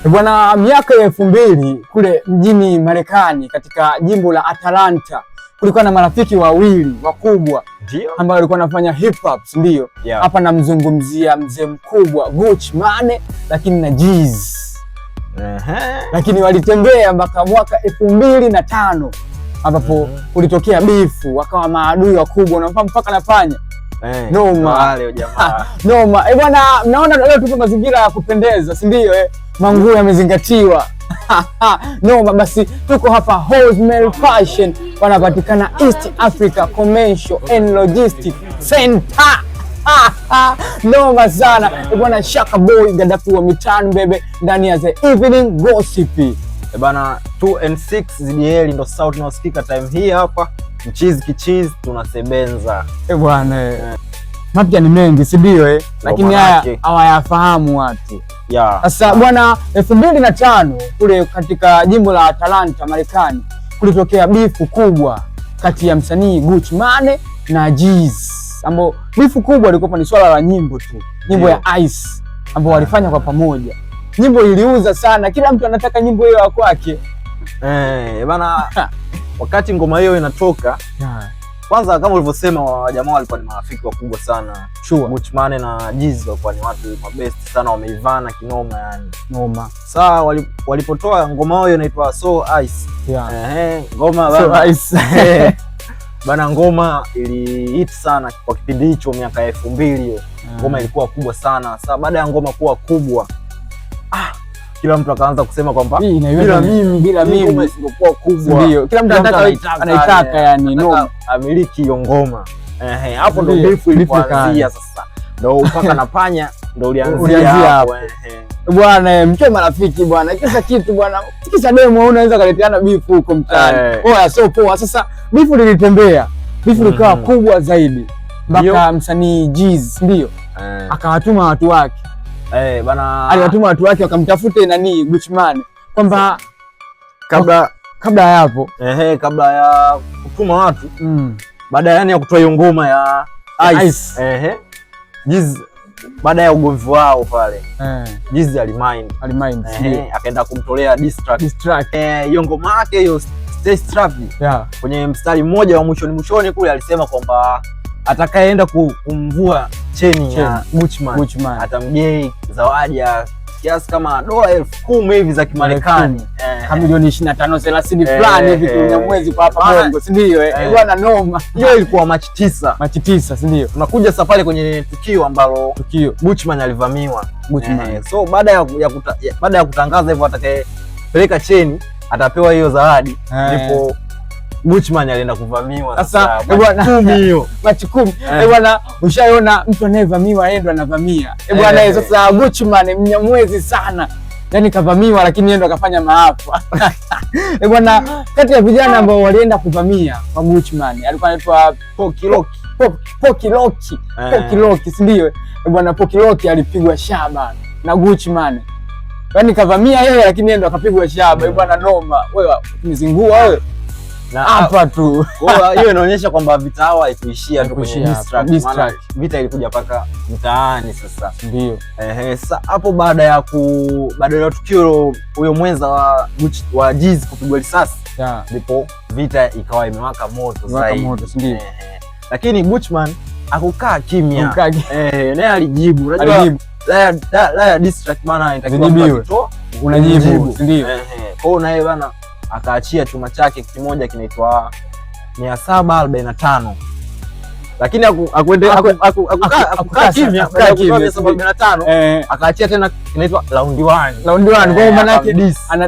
Bwana, miaka ya 2000 kule mjini Marekani katika jimbo la Atlanta kulikuwa na marafiki wawili wakubwa ambao walikuwa wanafanya hip hop, ndio. Hapa namzungumzia mzee mkubwa Gucci Mane lakini na Jeezy. Lakini walitembea mpaka mwaka 2005 ambapo kulitokea bifu, wakawa maadui wakubwa, unafahamu mpaka nafanya noma wale jamaa. Noma. Bwana, mnaona leo tupo mazingira ya kupendeza, si ndio? Manguo yamezingatiwa. Noma. Basi tuko hapa Horsemel Fashion, wanapatikana East Africa Commercial and Logistics Center. Noma sana. Bwana, Shaka Boy Gaddafi wa mitani bebe ndani ya The Evening Gossip. Bana, 2 and 6 ZDL ndo sauti tunaosikika time hii hapa. Mchizi kichizi tunasebenza. Bwana, mapya ni mengi, si ndio? Lakini haya hawayafahamu watu. Sasa bwana, 2005 kule katika jimbo la Atlanta Marekani kulitokea bifu kubwa kati ya msanii Gucci Mane na Jeezy, ambao bifu kubwa ilikuwa ni swala la nyimbo tu, nyimbo ya Ice ambao walifanya kwa pamoja. Nyimbo iliuza sana, kila mtu anataka nyimbo hiyo ya kwake. Bana, wakati ngoma hiyo inatoka, kwanza kama ulivyosema, jamaa walikuwa ni marafiki wakubwa sana. Gucci Mane na Jeezy walikuwa ni watu mabest sana, wameivana kinoma yani. Noma. Saa walipotoa ngoma hiyo inaitwa So Ice. Ngoma bana. So Ice. Bana, ngoma ili hit sana kwa kipindi hicho, miaka ya 2000 hiyo. Ngoma ilikuwa kubwa sana. Sasa baada ya ngoma kuwa kubwa, kila mtu akaanza kusema kwamba bila mimi isingekuwa kubwa. Ndio, kila mtu anaitaka yani, no amiliki hiyo ngoma. Hapo ndo bifu ilipoanzia sasa. Ndio mpaka na panya ndio ulianzia hapo. Bwana, mke marafiki bwana, kisa kitu bwana, kisa demo unaweza kaleteana bifu huko mtaani. So poa. Sasa bifu lilitembea, bifu likawa kubwa zaidi mpaka msanii Jeezy ndio akawatuma watu wake. Bana, aliwatuma watu wake wakamtafute nani Gucci Mane kwamba kabla ya hapo kabla ya kutuma watu baada yani ya kutoa hiyo ngoma ya Ice. Jeezy baada ya ugomvi wao pale, Jeezy alimind akaenda kumtolea diss track. Hiyo ngoma yake hiyo Stay Strapped, kwenye mstari mmoja wa mwishoni kule alisema kwamba atakayeenda kumvua cheni ya Gucci Mane atamgei zawadi ya kiasi kama $10,000 hivi za Kimarekani, kama milioni 25-30 fulani hivi kwa mwezi kwa hapa Bongo, si ndio? Bwana, noma. Hiyo ilikuwa Machi 9, si ndio? Tunakuja sasa pale kwenye tukio ambalo Gucci Mane alivamiwa. So baada ya kutangaza hivyo atakayepeleka cheni atapewa hiyo zawadi, ndipo Gucci Mane alienda kuvamiwa. Sasa bwana, Machi 10. Bwana, ushaona mtu anayevamiwa yeye ndo anavamia. Bwana, sasa Gucci Mane Mnyamwezi sana, yani kavamiwa lakini yeye ndo akafanya maafa. Bwana, kati ya vijana ambao walienda kuvamia kwa Gucci Mane alikuwa anaitwa Poki Loki, si ndio? Bwana, Poki Loki alipigwa shaba na Gucci Mane, yani kavamia yeye lakini yeye ndo akapigwa shaba. Bwana, noma. Wewe mzingua wewe na hapa tu. Hiyo inaonyesha kwamba vita hawa haikuishia tu kwenye diss track. Vita ilikuja paka mtaani sasa. Ndio. Sasa hapo baada ya tukio huyo mwenza wa Jeezy kupigwa risasi, ndipo vita ikawa imewaka moto zaidi. Ndio. Lakini Gucci Mane hakukaa kimya. Naye alijibu. Unajua la diss track maana inatakiwa unajibu. Ndio. Kwa hiyo naye bana akaachia chuma chake kimoja kinaitwa 745, lakini hakukaa kimya. 745 akaachia tena kinaitwa round 1. Kwa maana yake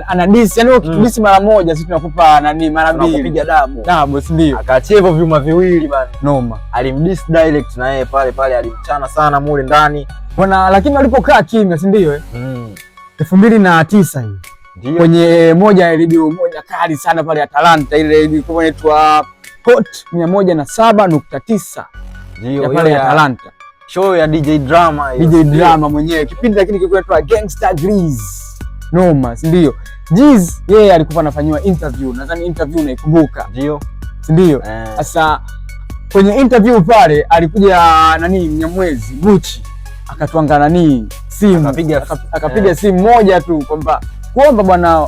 ana diss, yani diss mara moja, sisi tunakupa nani mara mbili, kupiga double, si ndio? Akaachia hivyo vyuma viwili bana, noma. Alimdiss direct na yeye pale alimchana sana mule ndani bwana, lakini alipokaa kimya, si ndio? 2009 hii kwenye moja ya redio moja kali sana pale Atlanta, ile ilikuwa inaitwa Hot 107.9 ndio pale Atlanta, show ya DJ Drama mwenyewe kipindi, lakini kilikuwa inaitwa Gangsta Grease. Noma, si ndio? Jeezy yeye alikuwa anafanywa interview, nadhani interview unaikumbuka, ndio, si ndio? Sasa kwenye interview pale alikuja nani Mnyamwezi Gucci akatwanga nani simu, akapiga simu moja tu kwamba kuomba bwana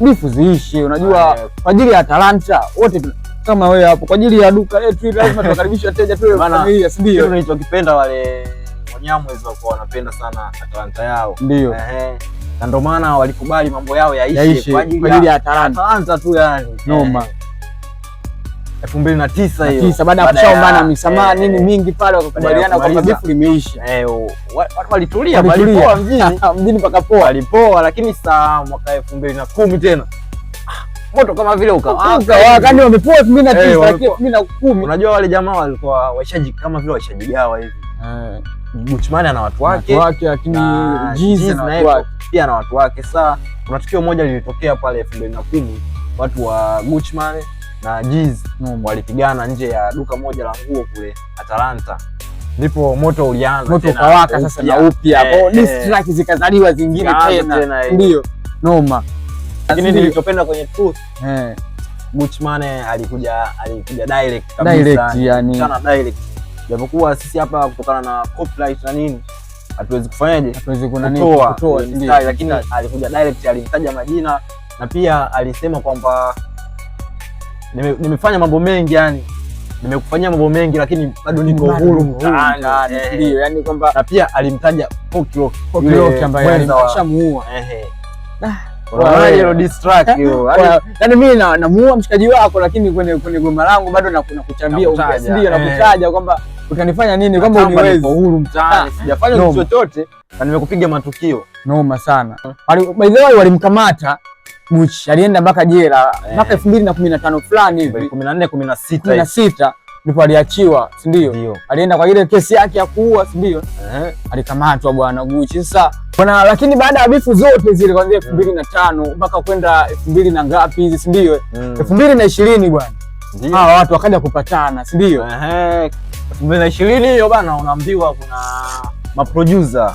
bifu ziishe, unajua kwa ajili ya Atalanta wote kama wewe hapo, kwa ajili ya duka letu lazima tukaribishe wateja tu familia, si ndio? Ndio nilichokipenda wale Wanyamwezi wako wanapenda sana Atalanta yao, ndio na ndio maana walikubali mambo yao yaishe kwa ajili ya Atalanta tu, yani noma. 2009 hiyo baada ya kushaomana misamaha nini mingi pale, wakakubaliana kwamba bifu limeisha. Watu walitulia walipoa mjini pakapoa, walipoa. Lakini saa mwaka 2010 tena moto kama vile ukawaka, wakati wamepoa 2009 lakini 2010 unajua wale jamaa walikuwa waishaji kama vile waishajigawa hivi. Guchman ana watu wake, lakini Jizi na watu wake pia na watu wake. Sasa kuna tukio moja lilitokea pale 2010, watu wa Guchman na Jizi walipigana nje ya duka moja la nguo kule Atalanta, ndipo moto ulianza, moto ukawaka sasa na upya hapo, distract zikazaliwa zingine tena, ndio noma. Lakini nilichopenda kwenye Truth Guchman alikuja direct kabisa, yani sana direct, japokuwa sisi hapa kutokana na copyright na nini hatuwezi kufanyaje, hatuwezi kutoa, lakini alikuja direct, alimtaja majina na pia alisema kwamba nimefanya mambo mengi, yani nimekufanyia mambo mengi lakini bado niko huru mtaani, ndio yani kwamba, na pia alimtaja Pokilok ambaye alishamuua. Hilo distract hiyo, yani mimi namuua mshikaji wako, lakini kwenye goma langu bado nakuchambia, ndio nakutaja kwamba utanifanya nini kama uniwezi, niko huru mtaani, sijafanya kitu chochote na nimekupiga matukio noma sana. By the way walimkamata Gucci, alienda mpaka jela mpaka 2015 fulani hivi, 14 16 ndipo aliachiwa, si ndio? Alienda kwa ile kesi yake ya kuua, si ndio? Alikamatwa bwana Gucci. Sasa bwana, lakini baada ya bifu zote zile kuanzia 2005 mpaka kwenda 2000 na ngapi hizi, si ndio? 2020 bwana, hawa watu wakaja kupatana, si ndio? 2020 hiyo bwana, unaambiwa kuna producer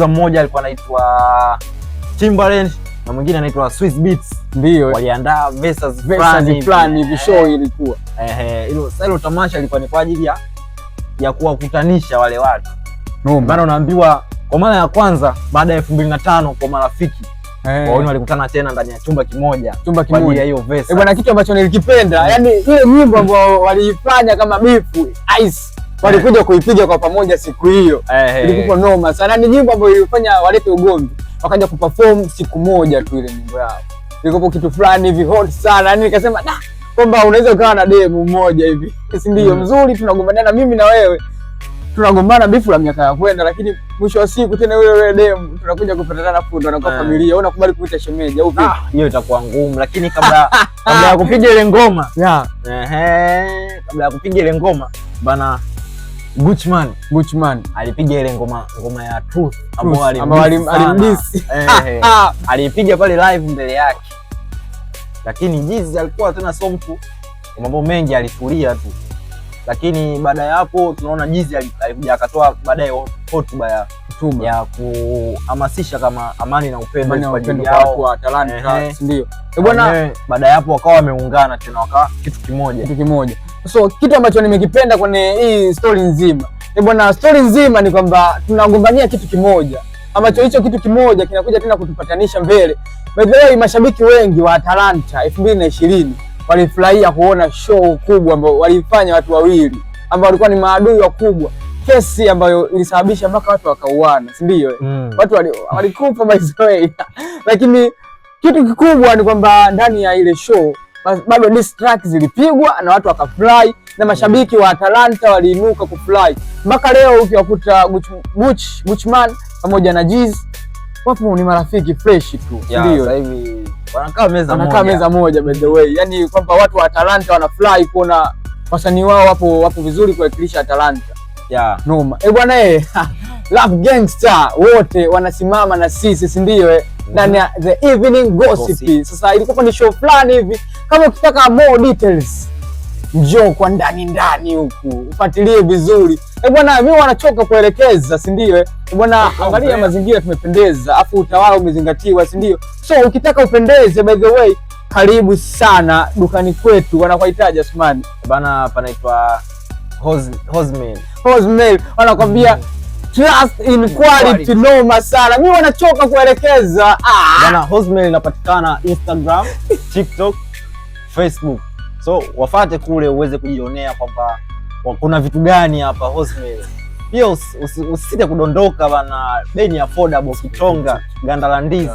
mmoja alikuwa anaitwa Timbaland na mwingine anaitwa Swiss Beats, ndio waliandaa versus fulani hivi show ilikuwa. Hilo tamasha ilikuwa ni kwa ajili ya kuwakutanisha wale watu. Maana unaambiwa kwa mara ya kwanza baada ya 2005 kwa marafiki waoni walikutana tena ndani ya chumba kimoja kwa ajili ya hiyo verse. Bwana, kitu ambacho nilikipenda, yani ile nyimbo ambayo waliifanya kama bifu Ice walikuja kuipiga kwa pamoja siku hiyo, ilikuwa noma sana. Ni nyimbo ambayo ilifanya walete ugomvi, wakaja kuperform siku moja tu ile nyimbo yao, ilikuwa kitu fulani hivi hot sana. Yani nikasema kwamba unaweza ukawa na demu mmoja hivi, si ndio? Mzuri, tunagombana mimi na wewe, tunagombana bifu la miaka ya kwenda, lakini mwisho wa siku tena yule demu tunakuja kupatana fundo na kwa familia, unakubali kuita shemeji au vipi? Hiyo itakuwa ngumu, lakini kabla ya kupiga ile ngoma kabla ya kupiga ile ngoma bana, Guchman alipiga ile ngoma ya Truth ambayo alimdisi alipiga pale live mbele yake, lakini Jizi alikuwa tena sio mtu mambo mengi, alitulia tu. Lakini baada ya hapo tunaona Jizi alikuja akatoa baadaye hotuba ya kuhamasisha kama amani na upendo kwa ajili ya watu wa Atalanta, ndio bwana. Baada ya hapo wakawa wameungana tena, wakawa kitu kimoja. So kitu ambacho nimekipenda kwenye hii story nzima bwana, story nzima ni kwamba tunagombania kitu kimoja ambacho hicho kitu kimoja kinakuja tena kutupatanisha mbele. By the way, mashabiki wengi wa Atalanta 2020 walifurahia kuona show kubwa ambayo walifanya watu wawili ambao walikuwa ni maadui wakubwa, kesi ambayo ilisababisha mpaka watu wakauana, si ndio? Watu walikufa by the way lakini kitu kikubwa ni kwamba ndani ya ile show bado diss track zilipigwa na watu wakafurahi, na mashabiki wa Atalanta waliinuka kufurahi. Mpaka leo ukiwakuta Guchman pamoja na Jiz wapo ni marafiki fresh tu, ndio? Sasa hivi wanakaa meza moja by the way, yani kwamba watu wa Atalanta wanafurahi kuona wasanii wao wapo vizuri kuwakilisha Atalanta. Noma. Bwana Love Gangster wote wanasimama na sisi, si ndio? Ndani ya The Evening Gossip. Sasa ilikuwa ni show fulani hivi, kama ukitaka more details njoo kwa ndani huku ufuatilie vizuri. Bwana, mimi wanachoka kuelekeza, si ndio? Bwana, angalia mazingira, tumependeza, afu utawala umezingatiwa, si ndio? So ukitaka upendeze, by the way, karibu sana dukani kwetu. Wanakuhitaji Asmani bana, panaitwa Hosmail. Wanakwambia trust in quality noma sana. Mimi wanachoka kuelekeza. Bana, Hozmel inapatikana Instagram, TikTok, Facebook. So wafuate kule uweze kujionea kwamba kuna vitu gani hapa Hozmel. Pia usisite kudondoka bana, bei ni affordable, Kitonga, ganda la ndizi.